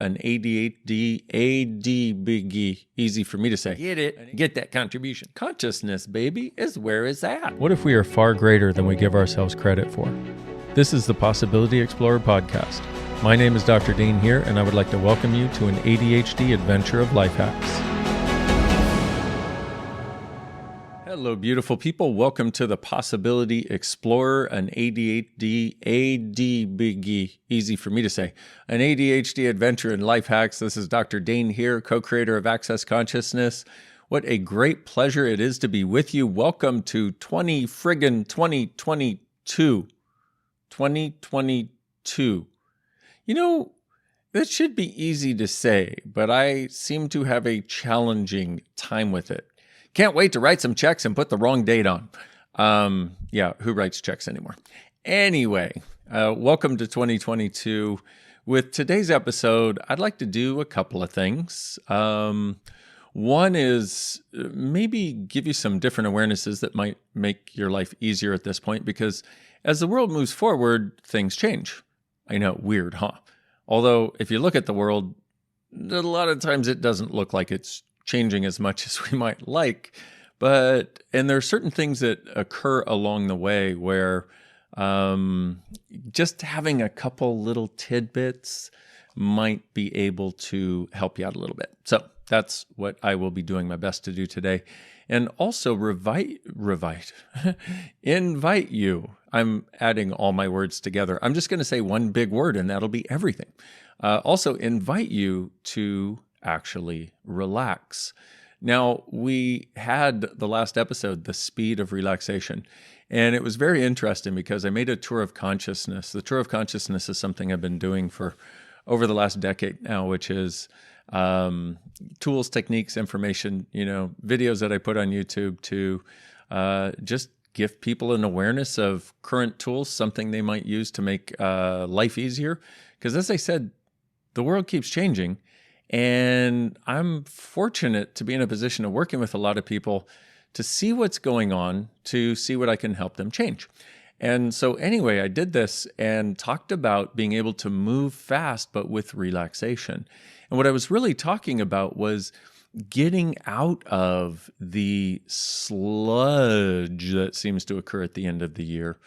an ADHD, AD easy for me to say. Get it? Get that contribution. Consciousness, baby, is where it's at. What if we are far greater than we give ourselves credit for? This is the Possibility Explorer podcast. My name is Dr. Dain Heer, and I would like to welcome you to an ADHD adventure of life hacks. Hello, beautiful people. Welcome to the Possibility Explorer, an ADHD, easy for me to say, an ADHD adventure in life hacks. This is Dr. Dain Heer, co-creator of Access Consciousness. What a great pleasure it is to be with you. Welcome to 2022. 2022. You know, that should be easy to say, but I seem to have a challenging time with it. Can't wait to write some checks and put the wrong date on. Who writes checks anymore? Anyway, welcome to 2022. With today's episode, I'd like to do a couple of things. One is maybe give you some different awarenesses that might make your life easier at this point, because as the world moves forward, things change. I know, weird, huh? Although, if you look at the world, a lot of times it doesn't look like it's changing as much as we might like, and there are certain things that occur along the way where just having a couple little tidbits might be able to help you out a little bit. So that's what I will be doing my best to do today. And also invite you. I'm adding all my words together. I'm just going to say one big word and that'll be everything. Also invite you to actually relax. Now, we had the last episode, The Speed of Relaxation, and it was very interesting because I made a tour of consciousness. The tour of consciousness is something I've been doing for over the last decade now, which is tools, techniques, information, videos that I put on YouTube to just give people an awareness of current tools, something they might use to make life easier. Because as I said, the world keeps changing. And I'm fortunate to be in a position of working with a lot of people to see what's going on, to see what I can help them change. And so anyway, I did this and talked about being able to move fast, but with relaxation. And what I was really talking about was getting out of the sludge that seems to occur at the end of the year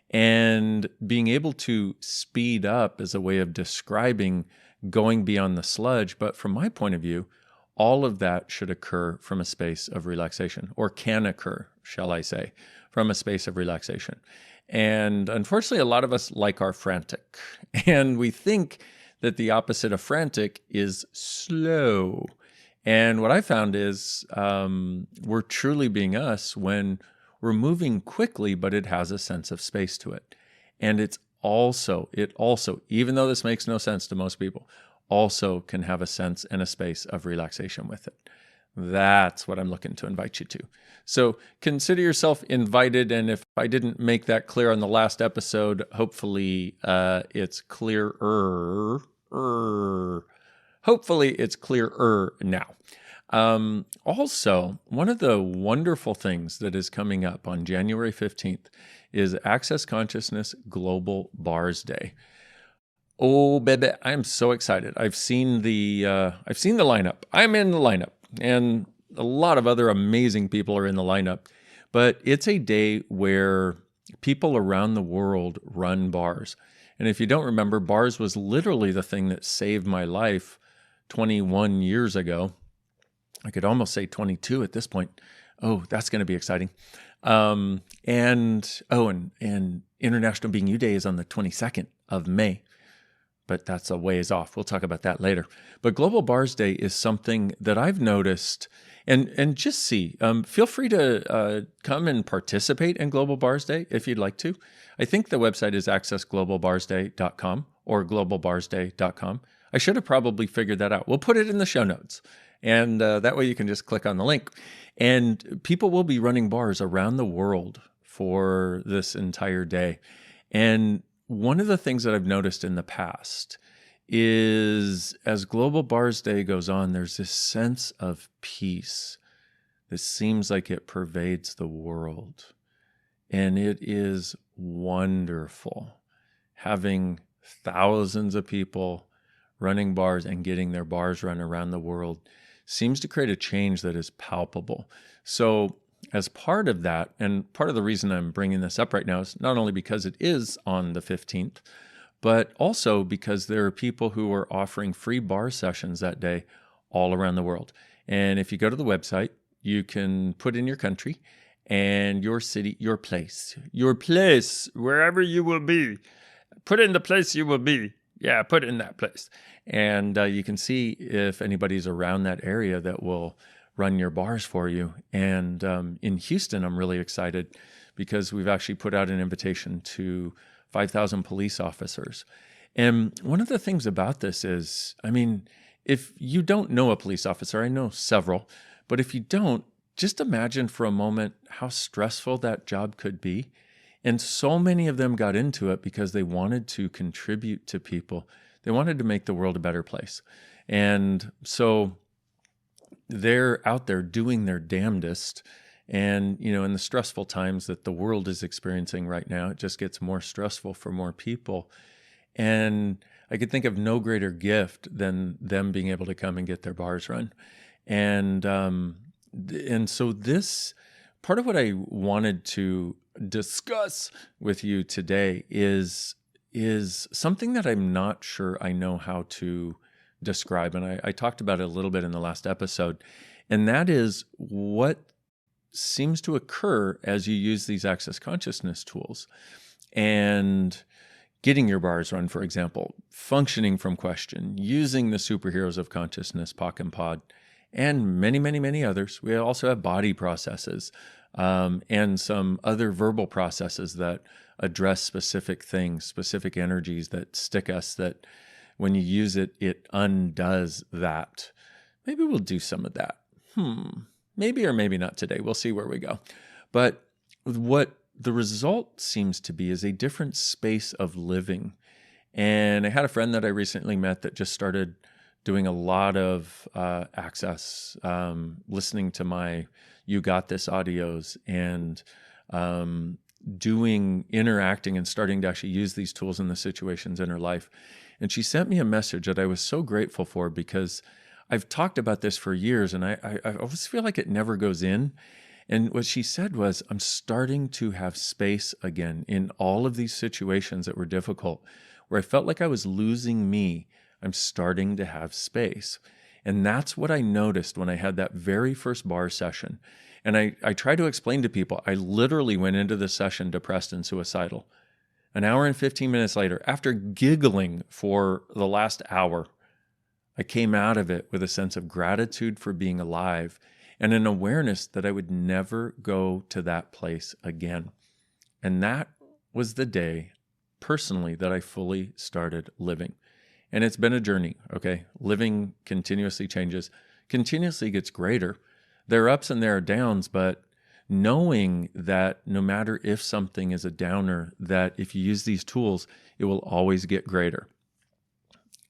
and being able to speed up as a way of describing going beyond the sludge. But from my point of view, all of that should occur from a space of relaxation, or can occur, shall I say, from a space of relaxation. And unfortunately, a lot of us like our frantic, and we think that the opposite of frantic is slow. And what I found is we're truly being us when we're moving quickly, but it has a sense of space to it. And it also, even though this makes no sense to most people, also can have a sense and a space of relaxation with it. That's what I'm looking to invite you to. So consider yourself invited. And if I didn't make that clear on the last episode, hopefully it's clearer. Hopefully it's clearer now. Also, one of the wonderful things that is coming up on January 15th is Access Consciousness Global Bars Day. Oh, baby, I'm so excited. I've seen the lineup. I'm in the lineup, and a lot of other amazing people are in the lineup. But it's a day where people around the world run bars. And if you don't remember, bars was literally the thing that saved my life 21 years ago. I could almost say 22 at this point. Oh, that's going to be exciting. And International Being You Day is on the 22nd of May, but that's a ways off. We'll talk about that later. But Global Bars Day is something that I've noticed, and just see. Feel free to come and participate in Global Bars Day if you'd like to. I think the website is accessglobalbarsday.com or globalbarsday.com. I should have probably figured that out. We'll put it in the show notes. And that way you can just click on the link. And people will be running bars around the world for this entire day. And one of the things that I've noticed in the past is as Global Bars Day goes on, there's this sense of peace. This seems like it pervades the world. And it is wonderful having thousands of people running bars and getting their bars run around the world seems to create a change that is palpable. So as part of that, and part of the reason I'm bringing this up right now is not only because it is on the 15th, but also because there are people who are offering free bar sessions that day all around the world. And if you go to the website, you can put in your country and your city, your place, wherever you will be. Put in the place you will be. Yeah, put in that place. And you can see if anybody's around that area that will run your bars for you. And in Houston, I'm really excited because we've actually put out an invitation to 5,000 police officers. And one of the things about this is, I mean, if you don't know a police officer, I know several, but if you don't, just imagine for a moment how stressful that job could be. And so many of them got into it because they wanted to contribute to people. They wanted to make the world a better place. And so they're out there doing their damnedest. And, you know, in the stressful times that the world is experiencing right now, it just gets more stressful for more people. And I could think of no greater gift than them being able to come and get their bars run. And so this, part of what I wanted to discuss with you today is something that I'm not sure I know how to describe. And I talked about it a little bit in the last episode. And that is what seems to occur as you use these access consciousness tools and getting your bars run, for example, functioning from question, using the superheroes of consciousness, POC and POD, and many, many, many others. We also have body processes and some other verbal processes that address specific things, specific energies that stick us, that when you use it, it undoes that. Maybe we'll do some of that. Maybe or maybe not today. We'll see where we go. But what the result seems to be is a different space of living. And I had a friend that I recently met that just started doing a lot of access, listening to my You Got This audios and interacting and starting to actually use these tools in the situations in her life. And she sent me a message that I was so grateful for because I've talked about this for years and I always feel like it never goes in. And what she said was, I'm starting to have space again in all of these situations that were difficult, where I felt like I was losing me. I'm starting to have space. And that's what I noticed when I had that very first bar session. And I try to explain to people, I literally went into the session depressed and suicidal. An hour and 15 minutes later, after giggling for the last hour, I came out of it with a sense of gratitude for being alive and an awareness that I would never go to that place again. And that was the day, personally, that I fully started living. And it's been a journey, okay? Living continuously changes, continuously gets greater. There are ups and there are downs, but knowing that no matter if something is a downer, that if you use these tools, it will always get greater.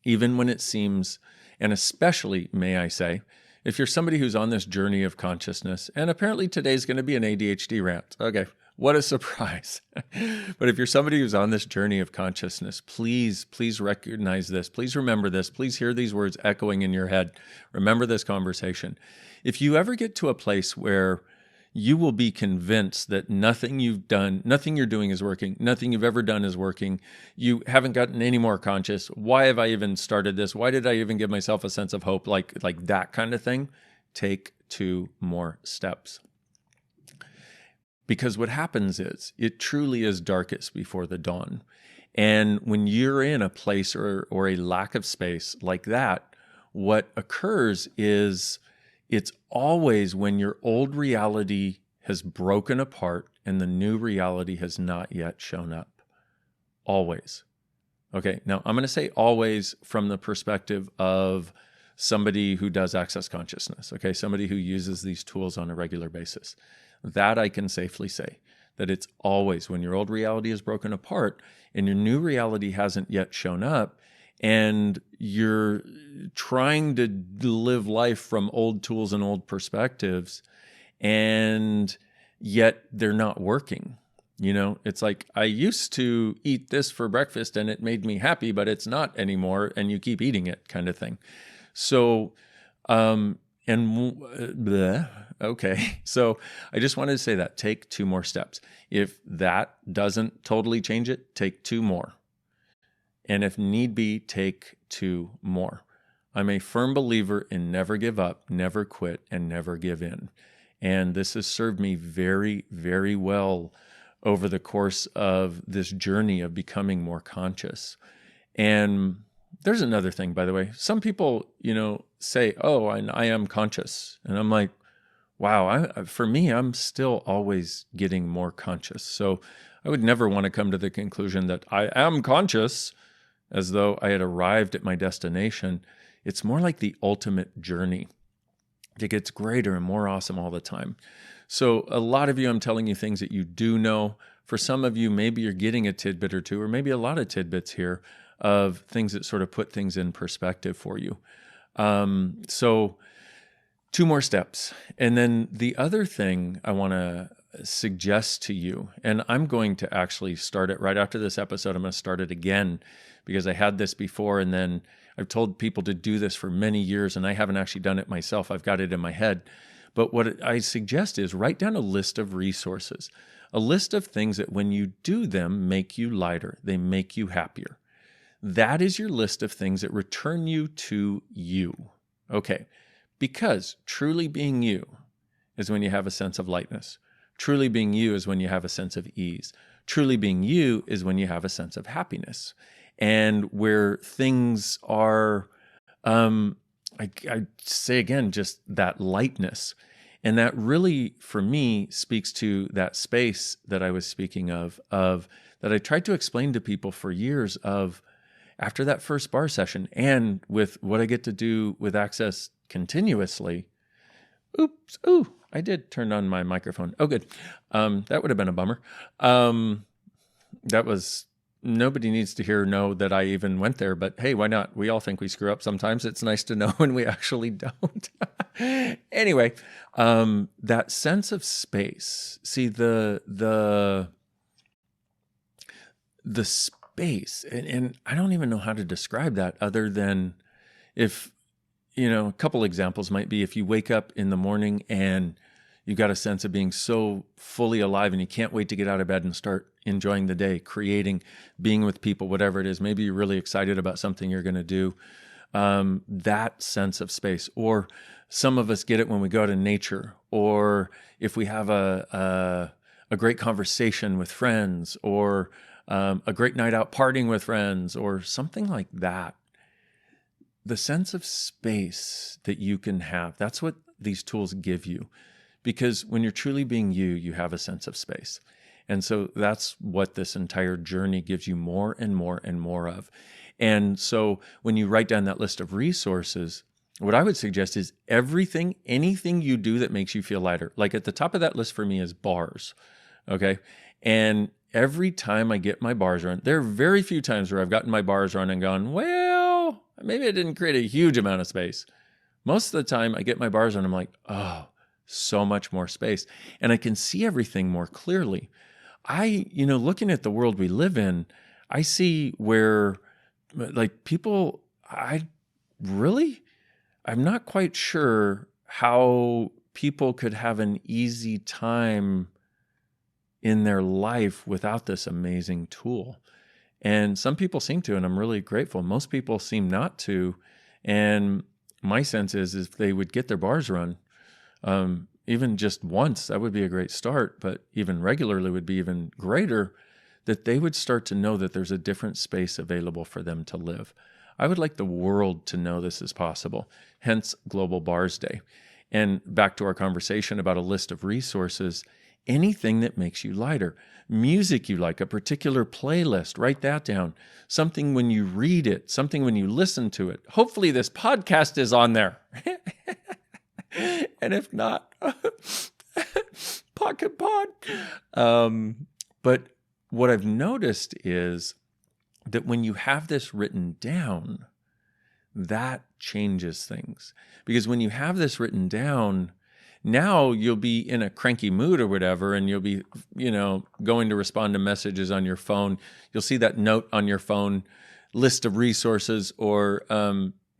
Even when it seems, and especially, may I say, if you're somebody who's on this journey of consciousness, and apparently today's going to be an ADHD rant. Okay, what a surprise. But if you're somebody who's on this journey of consciousness, please recognize this. Please remember this. Please hear these words echoing in your head. Remember this conversation. If you ever get to a place where you will be convinced that nothing you're doing is working, nothing you've ever done is working, you haven't gotten any more conscious, why have I even started this? Why did I even give myself a sense of hope? Like that kind of thing, take 2 more steps. Because what happens is, it truly is darkest before the dawn. And when you're in a place or a lack of space like that, what occurs is, it's always when your old reality has broken apart and the new reality has not yet shown up. Always. Okay, now I'm going to say always from the perspective of somebody who does access consciousness, okay, somebody who uses these tools on a regular basis. That I can safely say, that it's always when your old reality is broken apart and your new reality hasn't yet shown up, and you're trying to live life from old tools and old perspectives, and yet they're not working. It's like I used to eat this for breakfast and it made me happy, but it's not anymore. And you keep eating it kind of thing. So, bleh, okay. So I just wanted to say that take 2 more steps. If that doesn't totally change it, take 2 more. And if need be, take 2 more. I'm a firm believer in never give up, never quit, and never give in. And this has served me very, very well over the course of this journey of becoming more conscious. And there's another thing, by the way. Some people, say, oh, I am conscious. And I'm like, wow, for me, I'm still always getting more conscious. So I would never want to come to the conclusion that I am conscious as though I had arrived at my destination. It's more like the ultimate journey. It gets greater and more awesome all the time. So a lot of you, I'm telling you things that you do know. For some of you, maybe you're getting a tidbit or 2, or maybe a lot of tidbits here of things that sort of put things in perspective for you. So 2 more steps. And then the other thing I want to suggest to you, and I'm going to actually start it right after this episode. I'm going to start it again because I had this before, and then I've told people to do this for many years, and I haven't actually done it myself. I've got it in my head. But what I suggest is write down a list of resources, a list of things that when you do them make you lighter, they make you happier. That is your list of things that return you to you. Okay, because truly being you is when you have a sense of lightness. Truly being you is when you have a sense of ease. Truly being you is when you have a sense of happiness. And where things are, I say again, just that lightness. And that really, for me, speaks to that space that I was speaking of that I tried to explain to people for years of after that first bar session and with what I get to do with Access continuously. Oops. Ooh, I did turn on my microphone. Oh, good. That would have been a bummer. Nobody needs to know that I even went there, but hey, why not? We all think we screw up sometimes. It's nice to know when we actually don't. Anyway, that sense of space. See, the space, and I don't even know how to describe that other than if, a couple examples might be if you wake up in the morning and you got a sense of being so fully alive and you can't wait to get out of bed and start enjoying the day, creating, being with people, whatever it is. Maybe you're really excited about something you're going to do. That sense of space. Or some of us get it when we go out in nature, or if we have a great conversation with friends, or a great night out partying with friends, or something like that. The sense of space that you can have, that's what these tools give you. Because when you're truly being you, you have a sense of space. And so that's what this entire journey gives you more and more and more of. And so when you write down that list of resources, what I would suggest is anything you do that makes you feel lighter. Like at the top of that list for me is bars, okay? And every time I get my bars run, there are very few times where I've gotten my bars run and gone, well, maybe I didn't create a huge amount of space. Most of the time I get my bars run, I'm like, oh, so much more space. And I can see everything more clearly. Looking at the world we live in, I see where people, I'm not quite sure how people could have an easy time in their life without this amazing tool. And some people seem to, and I'm really grateful. Most people seem not to. And my sense is if they would get their bars run, even just once, that would be a great start, but even regularly would be even greater, that they would start to know that there's a different space available for them to live. I would like the world to know this is possible, hence Global Bars Day. And back to our conversation about a list of resources, anything that makes you lighter. Music you like, a particular playlist, write that down. Something when you read it, something when you listen to it. Hopefully this podcast is on there. And if not, Pocket Pod. But what I've noticed is that when you have this written down, that changes things. Because when you have this written down, Now you'll be in a cranky mood or whatever, and you'll be, going to respond to messages on your phone. You'll see that note on your phone, list of resources or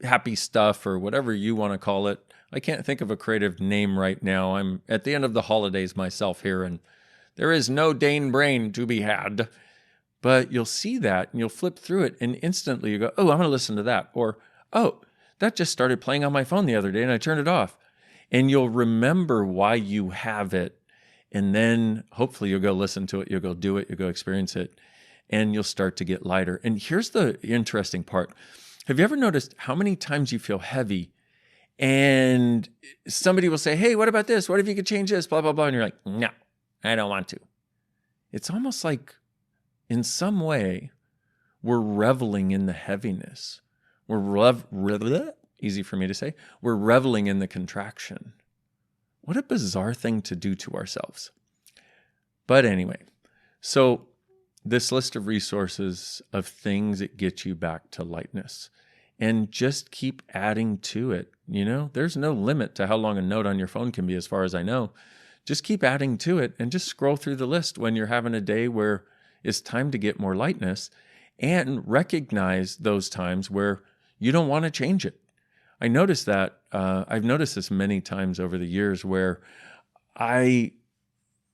happy stuff or whatever you want to call it. I can't think of a creative name right now. I'm at the end of the holidays myself here, and there is no Dain brain to be had. But you'll see that and you'll flip through it and instantly you go, oh, I'm going to listen to that. Or, oh, that just started playing on my phone the other day and I turned it off. And you'll remember why you have it. And then hopefully you'll go listen to it. You'll go do it. You'll go experience it. And you'll start to get lighter. And here's the interesting part. Have you ever noticed how many times you feel heavy and somebody will say, hey, what about this? What if you could change this? Blah, blah, blah. And you're like, no, I don't want to. It's almost like in some way, we're reveling in the heaviness. Easy for me to say. We're reveling in the contraction. What a bizarre thing to do to ourselves. But anyway, so this list of resources of things that get you back to lightness, and just keep adding to it. There's no limit to how long a note on your phone can be, as far as I know. Just keep adding to it and just scroll through the list when you're having a day where it's time to get more lightness, and recognize those times where you don't want to change it. I noticed that. I've noticed this many times over the years where I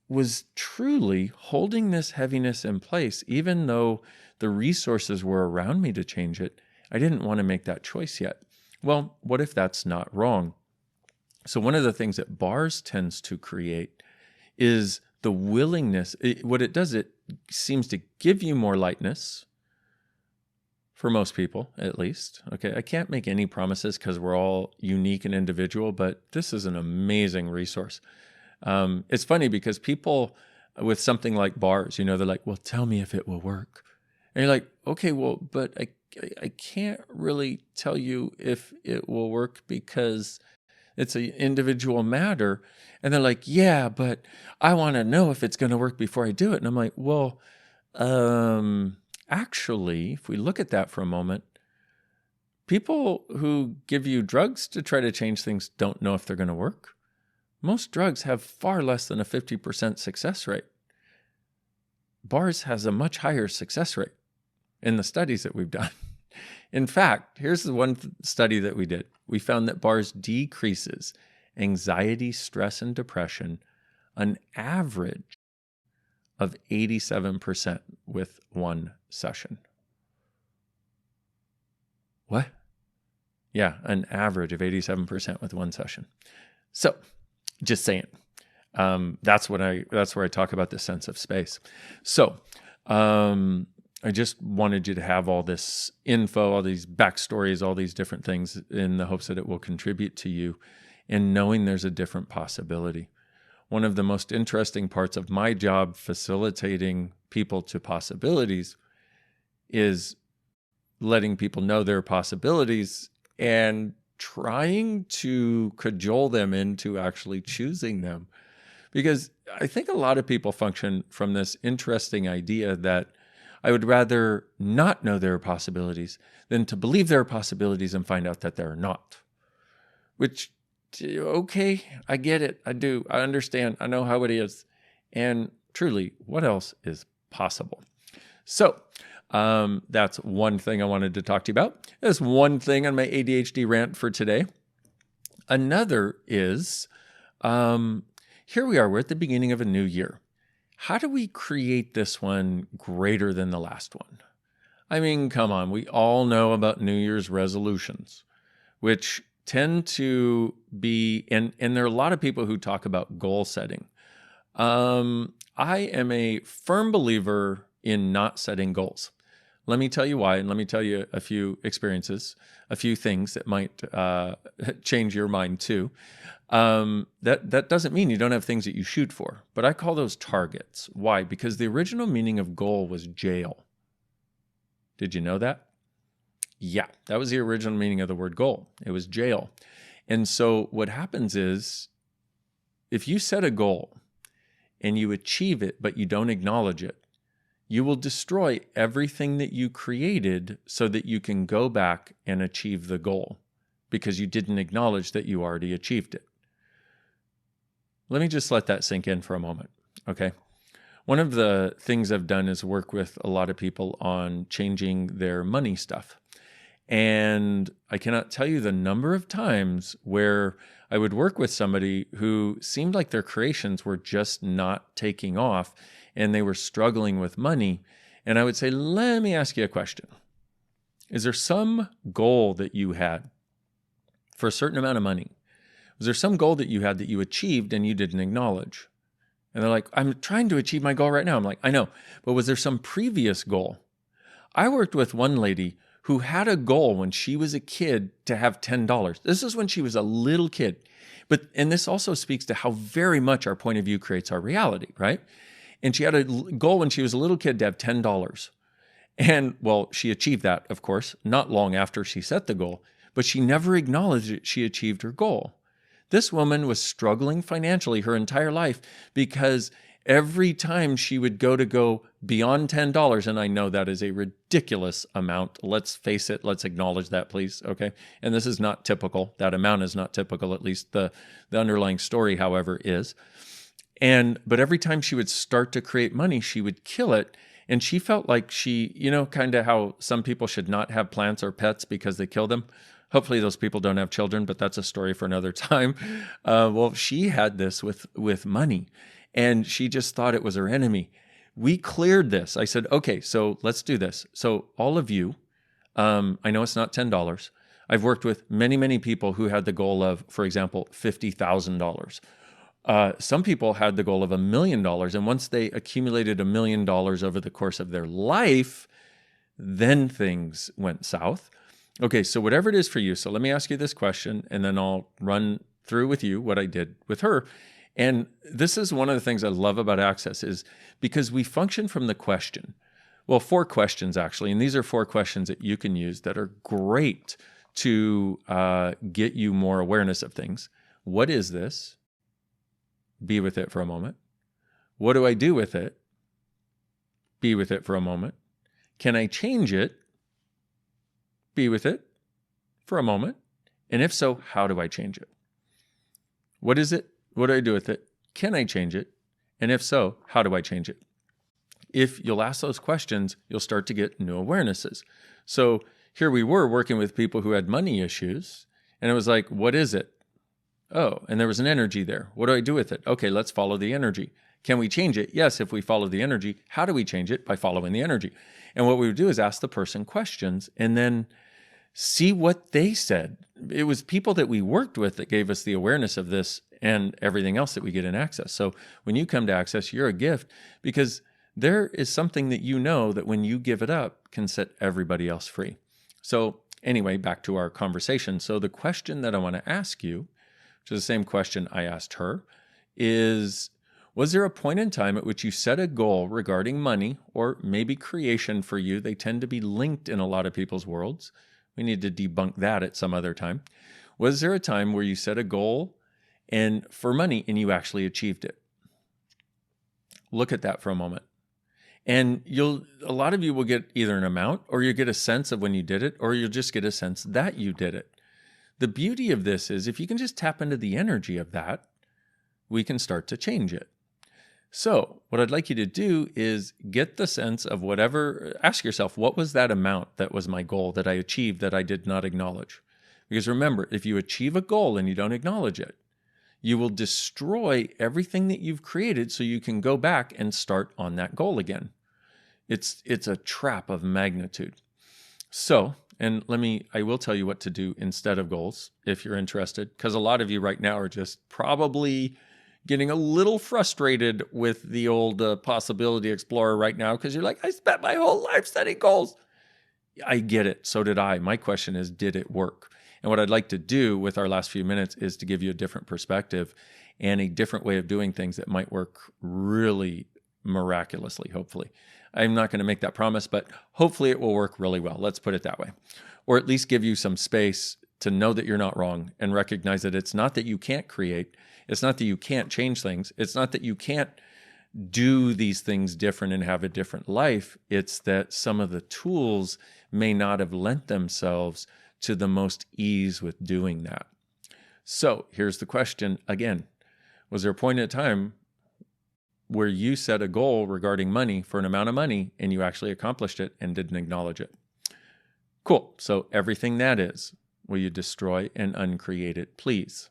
was truly holding this heaviness in place, even though the resources were around me to change it. I didn't want to make that choice yet. Well, what if that's not wrong? So one of the things that bars tends to create is the willingness. What it does, it seems to give you more lightness, for most people, at least. Okay, I can't make any promises because we're all unique and individual, but this is an amazing resource. It's funny because people with something like bars, they're like, well, tell me if it will work. And you're like, okay, well, but I can't really tell you if it will work because it's an individual matter. And they're like, yeah, but I want to know if it's going to work before I do it. And I'm like, well, actually, if we look at that for a moment, people who give you drugs to try to change things don't know if they're going to work. Most drugs have far less than a 50% success rate. Bars has a much higher success rate in the studies that we've done. In fact, here's the one study that we did. We found that bars decreases anxiety, stress, and depression an average of 87% with one session. What? Yeah, an average of 87% with one session. So, just saying. That's where I talk about the sense of space. So, I just wanted you to have all this info, all these backstories, all these different things in the hopes that it will contribute to you in knowing there's a different possibility. One of the most interesting parts of my job facilitating people to possibilities is letting people know there are possibilities and trying to cajole them into actually choosing them. Because I think a lot of people function from this interesting idea that I would rather not know there are possibilities than to believe there are possibilities and find out that there are not. Which, okay, I get it. I do. I understand. I know how it is. And truly, what else is possible? So that's one thing I wanted to talk to you about. That's one thing on my ADHD rant for today. Another is, here we are. We're at the beginning of a new year. How do we create this one greater than the last one? I mean, come on. We all know about New Year's resolutions, which tend to be, and there are a lot of people who talk about goal setting. I am a firm believer in not setting goals. Let me tell you why, and let me tell you a few experiences, a few things that might change your mind too. That doesn't mean you don't have things that you shoot for, but I call those targets. Why? Because the original meaning of goal was jail. Did you know that? Yeah, that was the original meaning of the word goal. It was jail. And so what happens is, if you set a goal and you achieve it, but you don't acknowledge it, you will destroy everything that you created so that you can go back and achieve the goal because you didn't acknowledge that you already achieved it. Let me just let that sink in for a moment, okay? One of the things I've done is work with a lot of people on changing their money stuff. And I cannot tell you the number of times where I would work with somebody who seemed like their creations were just not taking off and they were struggling with money. And I would say, let me ask you a question. Is there some goal that you had for a certain amount of money? Was there some goal that you had that you achieved and you didn't acknowledge? And they're like, I'm trying to achieve my goal right now. I'm like, I know, but was there some previous goal? I worked with one lady who had a goal when she was a kid to have $10. This is when she was a little kid. And this also speaks to how very much our point of view creates our reality, right? And she had a goal when she was a little kid to have $10. And well, she achieved that, of course, not long after she set the goal, but she never acknowledged that she achieved her goal. This woman was struggling financially her entire life because every time she would go beyond $10, and I know that is a ridiculous amount. Let's face it. Let's acknowledge that, please. Okay. And this is not typical. That amount is not typical. At least the underlying story, however, is. But every time she would start to create money, she would kill it. And she felt like she, kind of how some people should not have plants or pets because they kill them. Hopefully those people don't have children, but that's a story for another time. Well, she had this with money, and she just thought it was her enemy. We cleared this. I said, okay, so let's do this. So all of you, I know it's not $10. I've worked with many, many people who had the goal of, for example, $50,000. Some people had the goal of $1 million. And once they accumulated $1 million over the course of their life, then things went south. Okay, so whatever it is for you. So let me ask you this question, and then I'll run through with you what I did with her. And this is one of the things I love about Access is because we function from the question. Well, 4 questions actually, and these are 4 questions that you can use that are great to get you more awareness of things. What is this? Be with it for a moment. What do I do with it? Be with it for a moment. Can I change it? Be with it for a moment. And if so, how do I change it? What is it? What do I do with it? Can I change it? And if so, how do I change it? If you'll ask those questions, you'll start to get new awarenesses. So here we were working with people who had money issues, and it was like, what is it? Oh, and there was an energy there. What do I do with it? Okay, let's follow the energy. Can we change it? Yes, if we follow the energy. How do we change it? By following the energy. And what we would do is ask the person questions and then see what they said. It was people that we worked with that gave us the awareness of this and everything else that we get in Access. So when you come to Access, you're a gift because there is something that you know that when you give it up can set everybody else free. So anyway, back to our conversation. So the question that I want to ask you, which is the same question I asked her, is, was there a point in time at which you set a goal regarding money or maybe creation for you? They tend to be linked in a lot of people's worlds. We need to debunk that at some other time. Was there a time where you set a goal and for money and you actually achieved it? Look at that for a moment. And a lot of you will get either an amount or you get a sense of when you did it, or you'll just get a sense that you did it. The beauty of this is if you can just tap into the energy of that, we can start to change it. So what I'd like you to do is get the sense of ask yourself, what was that amount that was my goal that I achieved that I did not acknowledge? Because remember, if you achieve a goal and you don't acknowledge it, you will destroy everything that you've created so you can go back and start on that goal again. It's a trap of magnitude. So, I will tell you what to do instead of goals if you're interested, because a lot of you right now are just probably getting a little frustrated with the old Possibility Explorer right now because you're like, I spent my whole life setting goals. I get it. So did I. My question is, did it work? And what I'd like to do with our last few minutes is to give you a different perspective and a different way of doing things that might work really miraculously, hopefully. I'm not going to make that promise, but hopefully it will work really well. Let's put it that way. Or at least give you some space to know that you're not wrong and recognize that it's not that you can't create. It's not that you can't change things. It's not that you can't do these things different and have a different life. It's that some of the tools may not have lent themselves to the most ease with doing that. So here's the question again. Was there a point in time where you set a goal regarding money for an amount of money and you actually accomplished it and didn't acknowledge it? Cool. So everything that is, will you destroy and uncreate it, please?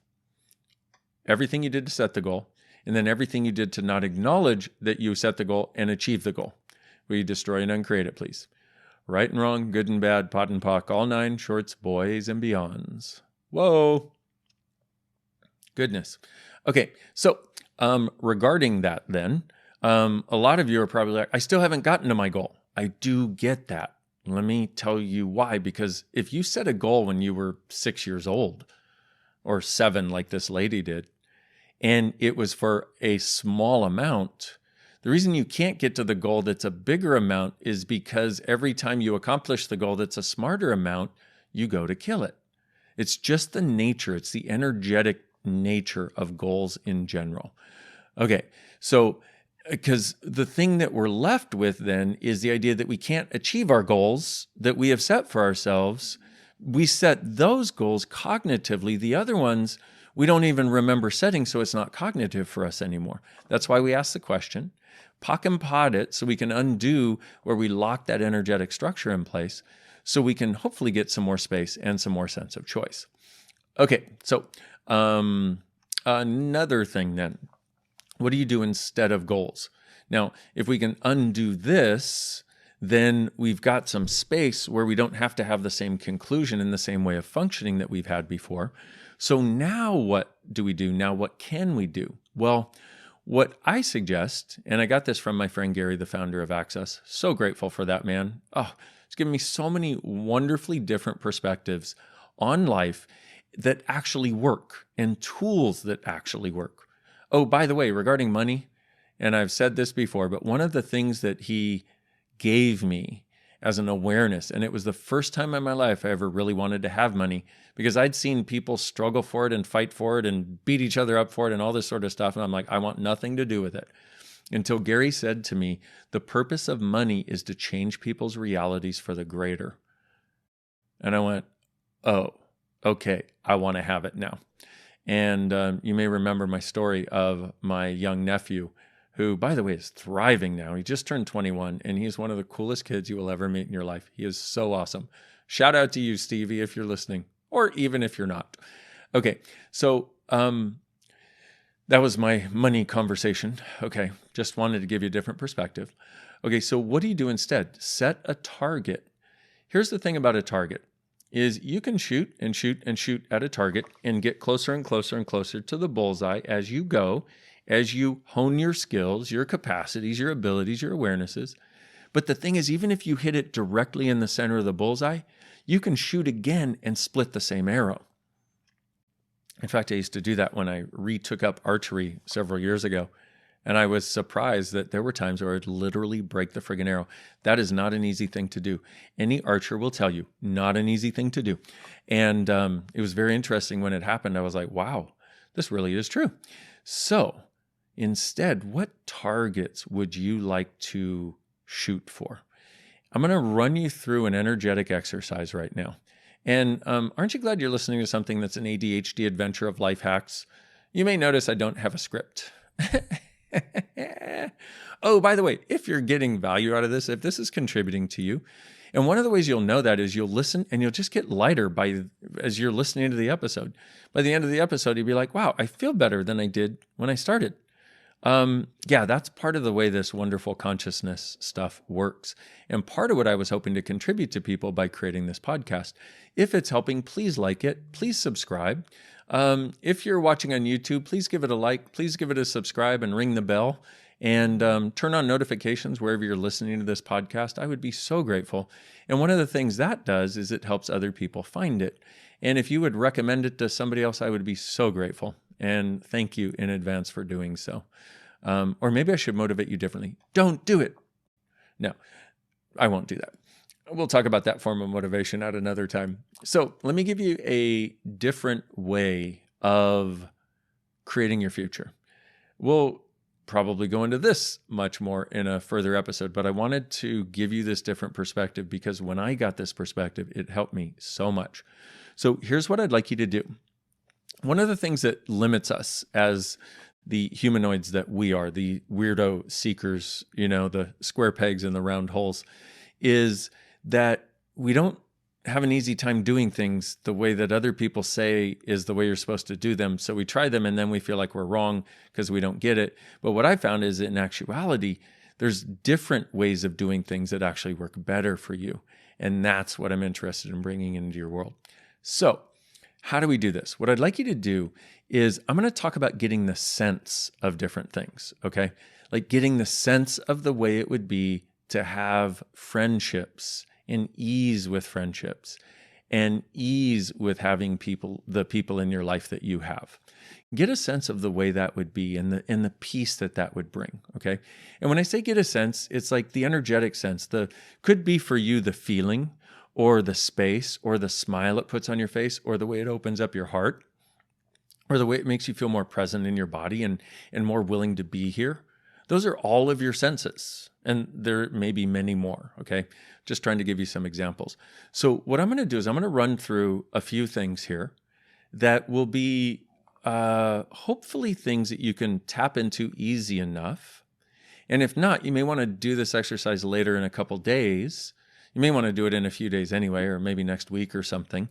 Everything you did to set the goal, and then everything you did to not acknowledge that you set the goal and achieve the goal. Will you destroy and uncreate it, please? Right and wrong, good and bad, pot and pock, all 9 shorts, boys and beyonds. Whoa. Goodness. Okay, so regarding that then, a lot of you are probably like, I still haven't gotten to my goal. I do get that. Let me tell you why. Because if you set a goal when you were 6 years old or 7 like this lady did, and it was for a small amount, the reason you can't get to the goal that's a bigger amount is because every time you accomplish the goal that's a smarter amount, you go to kill it. It's just the nature. It's the energetic nature of goals in general. Okay, so because the thing that we're left with then is the idea that we can't achieve our goals that we have set for ourselves. We set those goals cognitively. The other ones, we don't even remember setting, so it's not cognitive for us anymore. That's why we ask the question, pock and pot it so we can undo where we lock that energetic structure in place so we can hopefully get some more space and some more sense of choice. Okay, so another thing then, what do you do instead of goals? Now, if we can undo this, then we've got some space where we don't have to have the same conclusion and the same way of functioning that we've had before. So now what do we do? Now what can we do? Well, what I suggest, and I got this from my friend Gary, the founder of Access, so grateful for that man. Oh, it's given me so many wonderfully different perspectives on life that actually work and tools that actually work. Oh, by the way, regarding money, and I've said this before, but one of the things that he gave me as an awareness, and it was the first time in my life I ever really wanted to have money because I'd seen people struggle for it and fight for it and beat each other up for it and all this sort of stuff. And I'm like, I want nothing to do with it. Until Gary said to me, the purpose of money is to change people's realities for the greater. And I went, oh, okay, I want to have it now. And you may remember my story of my young nephew, who, by the way, is thriving now. He just turned 21, and he's one of the coolest kids you will ever meet in your life. He is so awesome. Shout out to you, Stevie, if you're listening, or even if you're not. Okay, so that was my money conversation. Okay, just wanted to give you a different perspective. Okay, so what do you do instead? Set a target. Here's the thing about a target, is you can shoot and shoot and shoot at a target and get closer and closer and closer to the bullseye as you go, as you hone your skills, your capacities, your abilities, your awarenesses. But the thing is, even if you hit it directly in the center of the bullseye, you can shoot again and split the same arrow. In fact, I used to do that when I retook up archery several years ago. And I was surprised that there were times where I'd literally break the friggin' arrow. That is not an easy thing to do. Any archer will tell you, not an easy thing to do. And it was very interesting when it happened. I was like, wow, this really is true. So instead, what targets would you like to shoot for? I'm going to run you through an energetic exercise right now. And aren't you glad you're listening to something that's an ADHD adventure of life hacks? You may notice I don't have a script. Oh, by the way, if you're getting value out of this, if this is contributing to you, and one of the ways you'll know that is you'll listen and you'll just get lighter as you're listening to the episode. By the end of the episode, you'll be like, wow, I feel better than I did when I started. Yeah, that's part of the way this wonderful consciousness stuff works. And part of what I was hoping to contribute to people by creating this podcast. If it's helping, please like it. Please subscribe. If you're watching on YouTube, please give it a like. Please give it a subscribe and ring the bell. And turn on notifications wherever you're listening to this podcast. I would be so grateful. And one of the things that does is it helps other people find it. And if you would recommend it to somebody else, I would be so grateful. And thank you in advance for doing so. Or maybe I should motivate you differently. Don't do it. No, I won't do that. We'll talk about that form of motivation at another time. So let me give you a different way of creating your future. We'll probably go into this much more in a further episode, but I wanted to give you this different perspective because when I got this perspective, it helped me so much. So here's what I'd like you to do. One of the things that limits us as the humanoids that we are, the weirdo seekers, the square pegs in the round holes, is that we don't have an easy time doing things the way that other people say is the way you're supposed to do them. So we try them and then we feel like we're wrong because we don't get it. But what I found is in actuality, there's different ways of doing things that actually work better for you. And that's what I'm interested in bringing into your world. So how do we do this? What I'd like you to do is I'm going to talk about getting the sense of different things, okay? Like getting the sense of the way it would be to have friendships and ease with friendships and ease with having the people in your life that you have. Get a sense of the way that would be and the peace that would bring, okay? And when I say get a sense, it's like the energetic sense. Could be for you the feeling or the space or the smile it puts on your face or the way it opens up your heart or the way it makes you feel more present in your body and more willing to be here. Those are all of your senses, and there may be many more, okay? Just trying to give you some examples. So what I'm going to do is I'm going to run through a few things here that will be hopefully things that you can tap into easy enough. And if not, you may want to do this exercise later in a couple days. You may want to do it in a few days anyway, or maybe next week or something.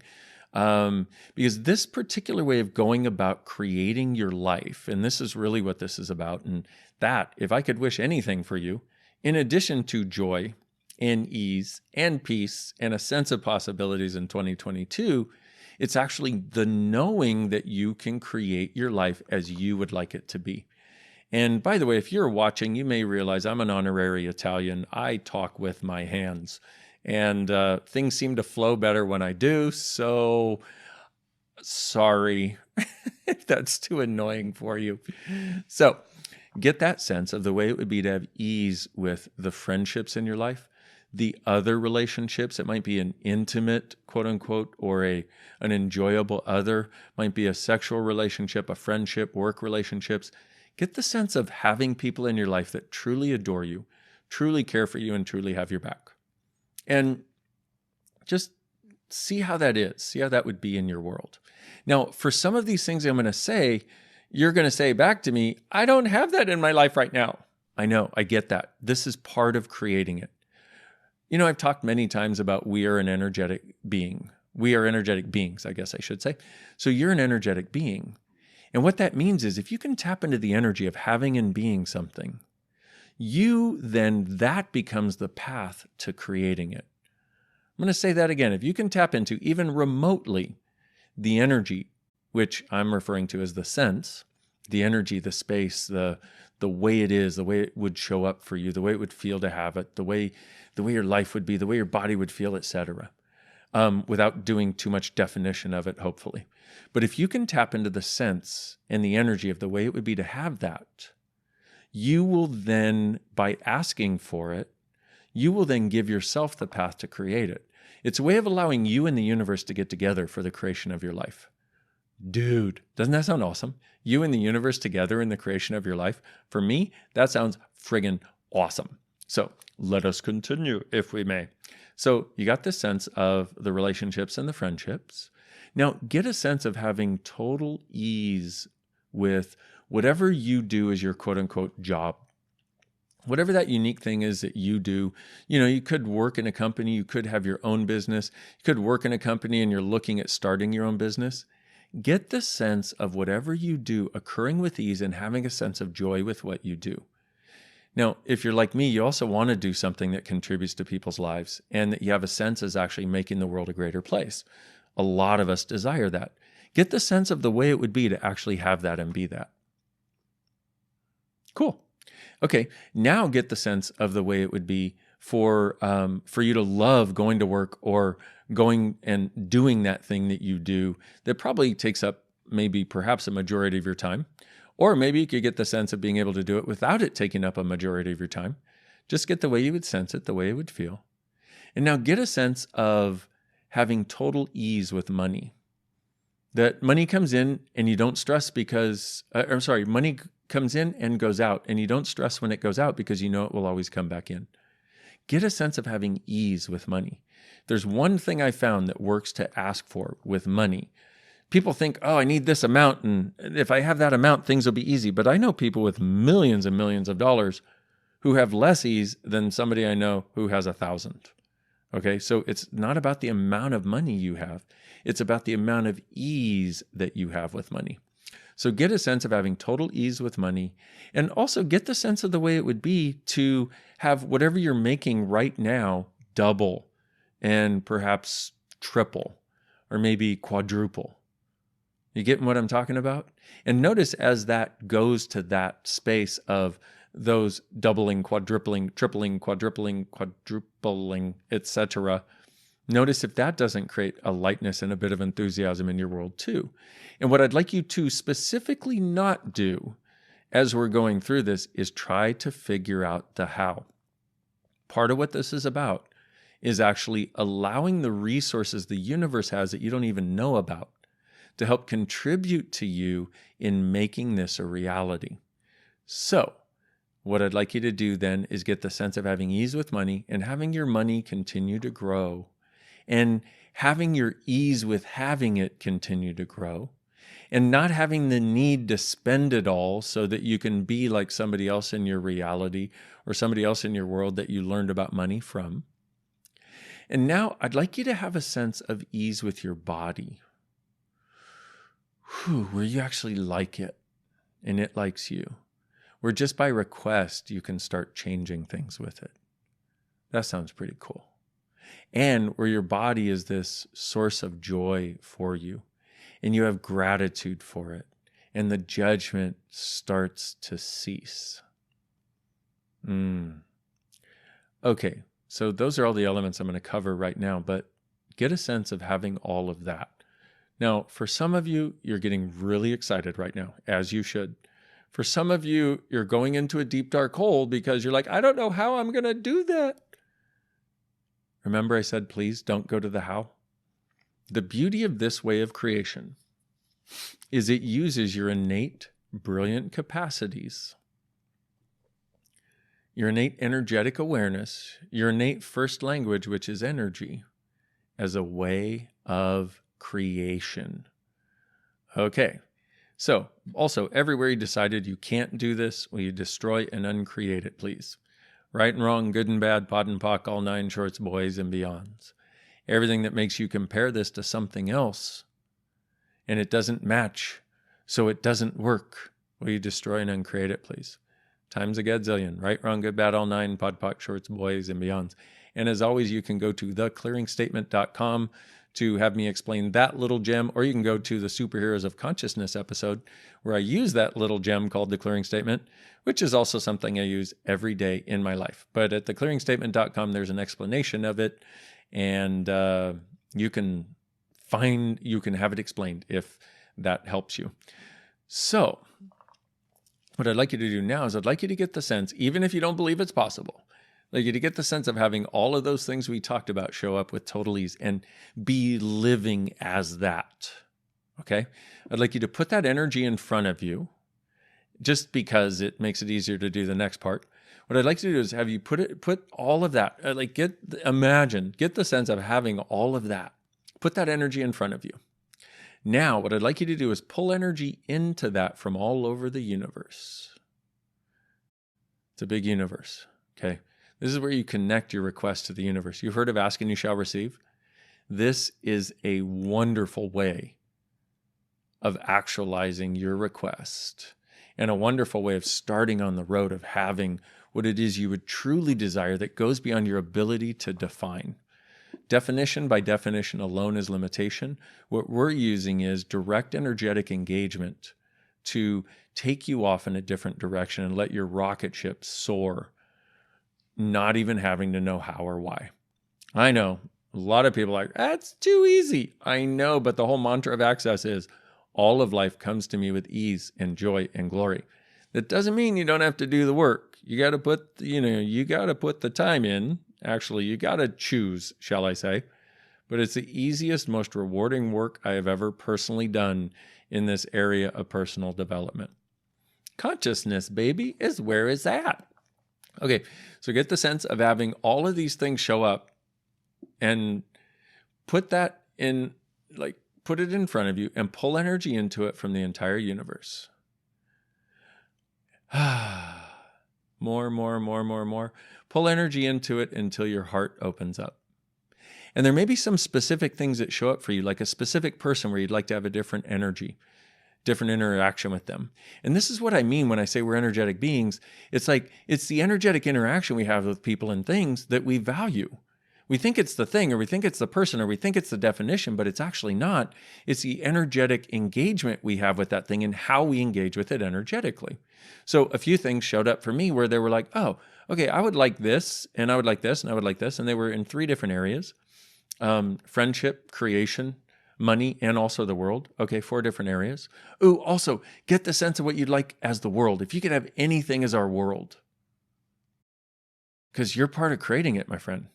Because this particular way of going about creating your life, and this is really what this is about, and that, if I could wish anything for you, in addition to joy and ease and peace and a sense of possibilities in 2022, it's actually the knowing that you can create your life as you would like it to be. And by the way, if you're watching, you may realize I'm an honorary Italian. I talk with my hands. And things seem to flow better when I do, so sorry if that's too annoying for you. So get that sense of the way it would be to have ease with the friendships in your life, the other relationships. It might be an intimate, quote unquote, or an enjoyable other, might be a sexual relationship, a friendship, work relationships. Get the sense of having people in your life that truly adore you, truly care for you, and truly have your back. And just see how that is. See how that would be in your world. Now, for some of these things I'm going to say, you're going to say back to me, I don't have that in my life right now. I know, I get that. This is part of creating it. I've talked many times about we are an energetic being. We are energetic beings, I guess I should say. So you're an energetic being. And what that means is if you can tap into the energy of having and being something, that becomes the path to creating it. I'm going to say that again. If you can tap into even remotely the energy, which I'm referring to as the sense, the energy, the space, the way it is, the way it would show up for you, the way it would feel to have it, the way your life would be, the way your body would feel, etc., without doing too much definition of it, hopefully. But if you can tap into the sense and the energy of the way it would be to have that, you will then, by asking for it, you will then give yourself the path to create it. It's a way of allowing you and the universe to get together for the creation of your life. Dude, doesn't that sound awesome? You and the universe together in the creation of your life. For me, that sounds friggin' awesome. So let us continue, if we may. So you got this sense of the relationships and the friendships. Now get a sense of having total ease with whatever you do as your quote unquote job. Whatever that unique thing is that you do, you could work in a company, you could have your own business, you could work in a company and you're looking at starting your own business. Get the sense of whatever you do occurring with ease and having a sense of joy with what you do. Now, if you're like me, you also want to do something that contributes to people's lives and that you have a sense is actually making the world a greater place. A lot of us desire that. Get the sense of the way it would be to actually have that and be that. Cool. Okay, now get the sense of the way it would be for you to love going to work or going and doing that thing that you do that probably takes up perhaps a majority of your time. Or maybe you could get the sense of being able to do it without it taking up a majority of your time. Just get the way you would sense it, the way it would feel. And now get a sense of having total ease with money. That money comes in and you don't stress money comes in and goes out and you don't stress when it goes out because you know it will always come back in. Get a sense of having ease with money. There's one thing I found that works to ask for with money. People think, oh, I need this amount, and if I have that amount, things will be easy. But I know people with millions and millions of dollars who have less ease than somebody I know who has 1,000. Okay, so it's not about the amount of money you have. It's about the amount of ease that you have with money. So get a sense of having total ease with money, and also get the sense of the way it would be to have whatever you're making right now double and perhaps triple or maybe quadruple. You getting what I'm talking about? And notice as that goes to that space of those doubling, quadrupling, tripling, quadrupling, etc. Notice if that doesn't create a lightness and a bit of enthusiasm in your world too. And what I'd like you to specifically not do as we're going through this is try to figure out the how. Part of what this is about is actually allowing the resources the universe has that you don't even know about to help contribute to you in making this a reality. So, what I'd like you to do then is get the sense of having ease with money and having your money continue to grow and having your ease with having it continue to grow and not having the need to spend it all so that you can be like somebody else in your reality or somebody else in your world that you learned about money from. And now I'd like you to have a sense of ease with your body, where you actually like it and it likes you. Where just by request, you can start changing things with it. That sounds pretty cool. And where your body is this source of joy for you, and you have gratitude for it, and the judgment starts to cease. Okay, so those are all the elements I'm going to cover right now, but get a sense of having all of that. Now, for some of you, you're getting really excited right now, as you should. For some of you, you're going into a deep, dark hole because you're like, I don't know how I'm going to do that. Remember I said, please don't go to the how? The beauty of this way of creation is it uses your innate, brilliant capacities, your innate energetic awareness, your innate first language, which is energy, as a way of creation. Okay. So, also, everywhere you decided you can't do this, will you destroy and uncreate it, please? Right and wrong, good and bad, pot and pock, all 9 shorts, boys and beyonds. Everything that makes you compare this to something else, and it doesn't match, so it doesn't work, will you destroy and uncreate it, please? Times a gadzillion, right, wrong, good, bad, all 9, pot, pock, shorts, boys and beyonds. And as always, you can go to theclearingstatement.com to have me explain that little gem, or you can go to the Superheroes of Consciousness episode where I use that little gem called the clearing statement, which is also something I use every day in my life. But at theclearingstatement.com, there's an explanation of it, and you can have it explained if that helps you. So what I'd like you to do now is I'd like you to get the sense, even if you don't believe it's possible, I'd like you to get the sense of having all of those things we talked about show up with total ease and be living as that. Okay? I'd like you to put that energy in front of you just because it makes it easier to do the next part. What I'd like to do is have you put all of that, get the sense of having all of that. Put that energy in front of you. Now, what I'd like you to do is pull energy into that from all over the universe. It's a big universe, okay? This is where you connect your request to the universe. You've heard of ask and you shall receive. This is a wonderful way of actualizing your request and a wonderful way of starting on the road of having what it is you would truly desire that goes beyond your ability to define. Definition by definition alone is limitation. What we're using is direct energetic engagement to take you off in a different direction and let your rocket ship soar, not even having to know how or why. I know a lot of people are like, that's too easy. I know, but the whole mantra of access is all of life comes to me with ease and joy and glory. That doesn't mean you don't have to do the work. You got to put the time in. Actually, you got to choose, shall I say. But it's the easiest, most rewarding work I have ever personally done in this area of personal development. Consciousness, baby, is where it's at. Okay, so get the sense of having all of these things show up and put that in, put it in front of you and pull energy into it from the entire universe. More. Pull energy into it until your heart opens up. And there may be some specific things that show up for you, like a specific person where you'd like to have a different energy, different interaction with them. And this is what I mean when I say we're energetic beings. It's like, it's the energetic interaction we have with people and things that we value. We think it's the thing, or we think it's the person, or we think it's the definition, but it's actually not. It's the energetic engagement we have with that thing and how we engage with it energetically. So a few things showed up for me where they were like, oh, okay, I would like this, and I would like this, and I would like this. And they were in 3 different areas: friendship, creation, money, and also the world. Okay, 4 different areas. Ooh, also get the sense of what you'd like as the world. If you could have anything as our world, because you're part of creating it, my friend.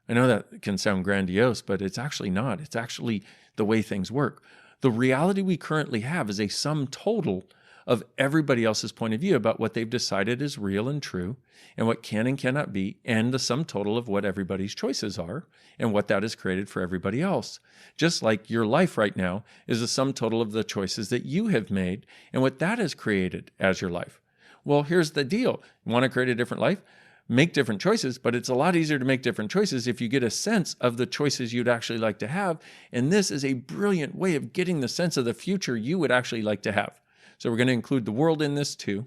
I know that can sound grandiose, but it's actually not. It's actually the way things work. The reality we currently have is a sum total of everybody else's point of view about what they've decided is real and true and what can and cannot be, and the sum total of what everybody's choices are and what that has created for everybody else. Just like your life right now is a sum total of the choices that you have made and what that has created as your life. Well, here's the deal. You want to create a different life? Make different choices, but it's a lot easier to make different choices if you get a sense of the choices you'd actually like to have. And this is a brilliant way of getting the sense of the future you would actually like to have. So we're going to include the world in this too.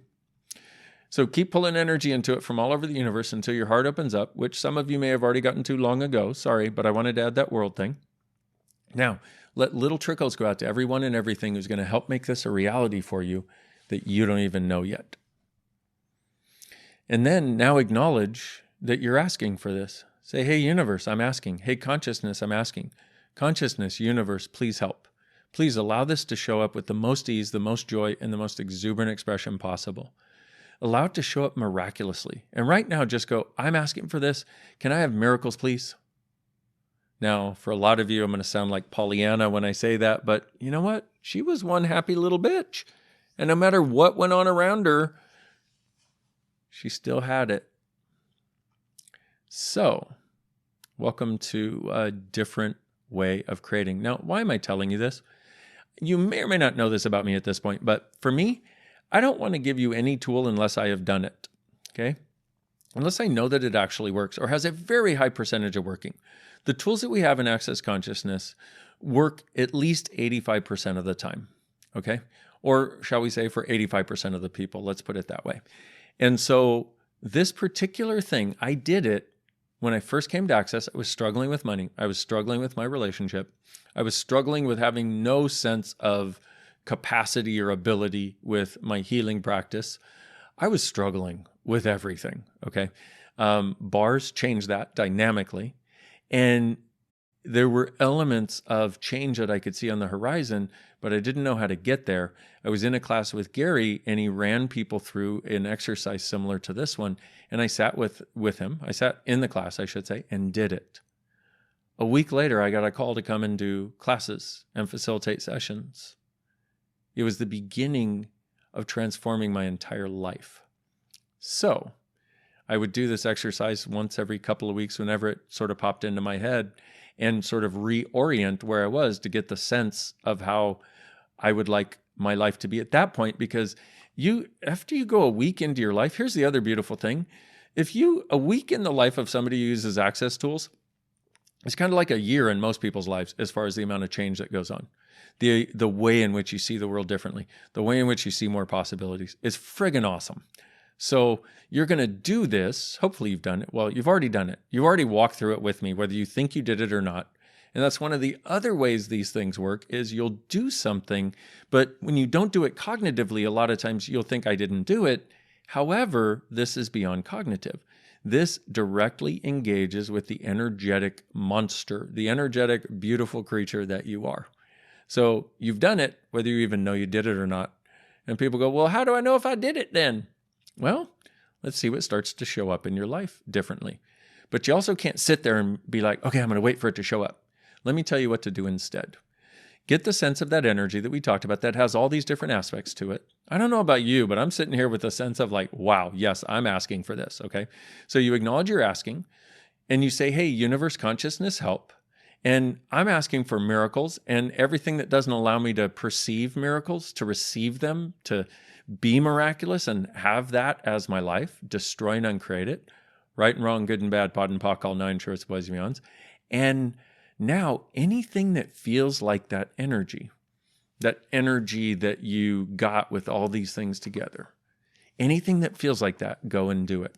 So keep pulling energy into it from all over the universe until your heart opens up, which some of you may have already gotten to long ago. Sorry, but I wanted to add that world thing. Now, let little trickles go out to everyone and everything who's going to help make this a reality for you that you don't even know yet. And then now acknowledge that you're asking for this. Say, hey, universe, I'm asking. Hey, consciousness, I'm asking. Consciousness, universe, please help. Please allow this to show up with the most ease, the most joy, and the most exuberant expression possible. Allow it to show up miraculously. And right now, just go, I'm asking for this. Can I have miracles, please? Now, for a lot of you, I'm going to sound like Pollyanna when I say that, but you know what? She was one happy little bitch. And no matter what went on around her, she still had it. So, welcome to a different way of creating. Now, why am I telling you this? You may or may not know this about me at this point, but for me, I don't want to give you any tool unless I have done it, okay? Unless I know that it actually works or has a very high percentage of working. The tools that we have in Access Consciousness work at least 85% of the time, okay? Or shall we say for 85% of the people, let's put it that way. And so this particular thing, I did it when I first came to Access. I was struggling with money. I was struggling with my relationship. I was struggling with having no sense of capacity or ability with my healing practice. I was struggling with everything, okay? Bars changed that dynamically. And there were elements of change that I could see on the horizon, but I didn't know how to get there. I was in a class with Gary, and he ran people through an exercise similar to this one. And I sat with him. I sat in the class, I should say, and did it. A week later, I got a call to come and do classes and facilitate sessions. It was the beginning of transforming my entire life. So I would do this exercise once every couple of weeks whenever it sort of popped into my head, and sort of reorient where I was to get the sense of how I would like my life to be at that point. Because after you go a week into your life, here's the other beautiful thing. A week in the life of somebody who uses Access tools, it's kind of like a year in most people's lives as far as the amount of change that goes on. The way in which you see the world differently, the way in which you see more possibilities is friggin' awesome. So you're going to do this. Hopefully you've done it. Well, you've already done it. You've already walked through it with me, whether you think you did it or not. And that's one of the other ways these things work is you'll do something, but when you don't do it cognitively, a lot of times you'll think I didn't do it. However, this is beyond cognitive. This directly engages with the energetic monster, the energetic, beautiful creature that you are. So you've done it, whether you even know you did it or not. And people go, well, how do I know if I did it then? Well, let's see what starts to show up in your life differently. But you also can't sit there and be like, okay, I'm going to wait for it to show up. Let me tell you what to do instead. Get the sense of that energy that we talked about that has all these different aspects to it. I don't know about you, but I'm sitting here with a sense of like, wow, yes, I'm asking for this, okay? So you acknowledge you're asking, and you say, hey, universe, consciousness, help. And I'm asking for miracles, and everything that doesn't allow me to perceive miracles, to receive them, to be miraculous and have that as my life, destroy and uncreate it, right and wrong, good and bad, pod and pock, all nine shorts, boys and beyonds. And now anything that feels like that energy that you got with all these things together, anything that feels like that, go and do it.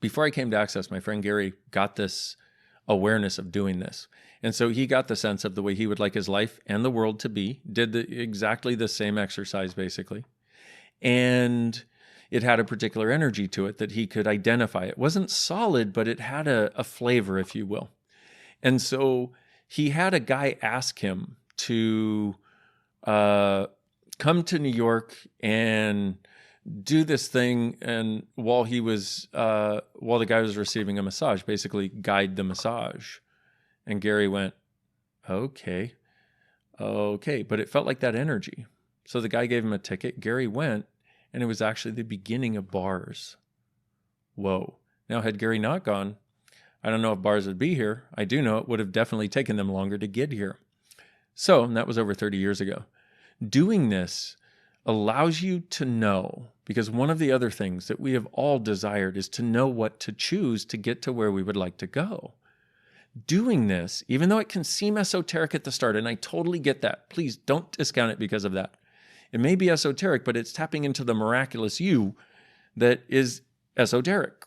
Before I came to Access, my friend Gary got this awareness of doing this. And so he got the sense of the way he would like his life and the world to be, did exactly the same exercise, basically. And it had a particular energy to it that he could identify. It wasn't solid, but it had a flavor, if you will. And so he had a guy ask him to come to New York and do this thing, and while the guy was receiving a massage, basically guide the massage. And Gary went, okay, but it felt like that energy. So the guy gave him a ticket. Gary went, and it was actually the beginning of bars. Whoa. Now, had Gary not gone, I don't know if bars would be here. I do know it would have definitely taken them longer to get here. So, and that was over 30 years ago. Doing this allows you to know, because one of the other things that we have all desired is to know what to choose to get to where we would like to go. Doing this, even though it can seem esoteric at the start, and I totally get that, please don't discount it because of that. It may be esoteric, but it's tapping into the miraculous you that is esoteric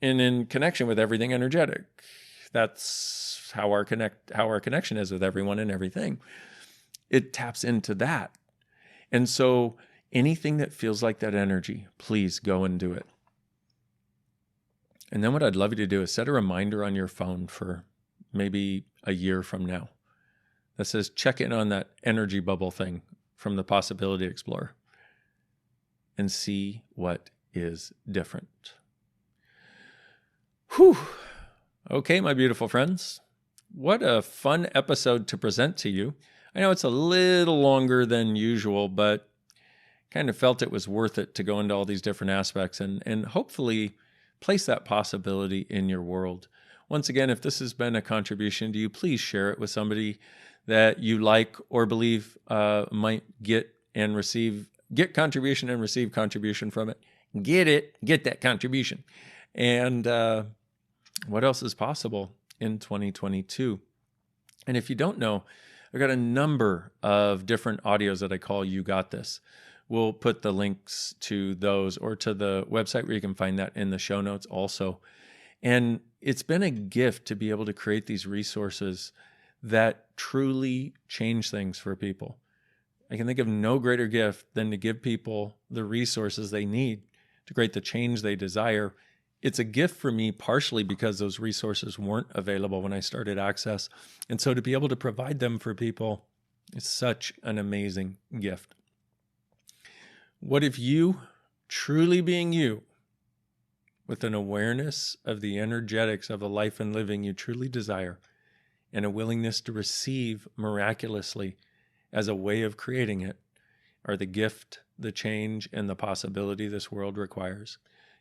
and in connection with everything energetic. That's how our connection is with everyone and everything. It taps into that. And so anything that feels like that energy, please go and do it. And then what I'd love you to do is set a reminder on your phone for maybe a year from now that says, check in on that energy bubble thing from the Possibility Explorer and see what is different. Whew. Okay, my beautiful friends. What a fun episode to present to you. I know it's a little longer than usual, but kind of felt it was worth it to go into all these different aspects and hopefully place that possibility in your world. Once again, if this has been a contribution to you, please share it with somebody that you like or believe might get contribution and receive contribution from it. Get that contribution. And what else is possible in 2022? And if you don't know, I've got a number of different audios that I call You Got This. We'll put the links to those or to the website where you can find that in the show notes also. And it's been a gift to be able to create these resources that truly change things for people. I can think of no greater gift than to give people the resources they need to create the change they desire. It's a gift for me partially because those resources weren't available when I started Access. And so to be able to provide them for people is such an amazing gift. What if you, truly being you, with an awareness of the energetics of the life and living you truly desire, and a willingness to receive miraculously as a way of creating it, are the gift, the change, and the possibility this world requires.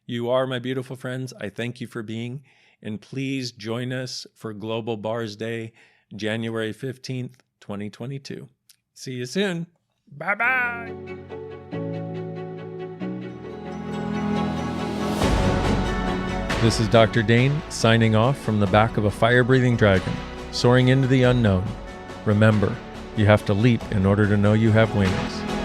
You are, my beautiful friends. I thank you for being, and please join us for Global Bars Day, January 15th, 2022. See you soon. Bye-bye. This is Dr. Dain signing off from the back of a fire-breathing dragon, soaring into the unknown. Remember, you have to leap in order to know you have wings.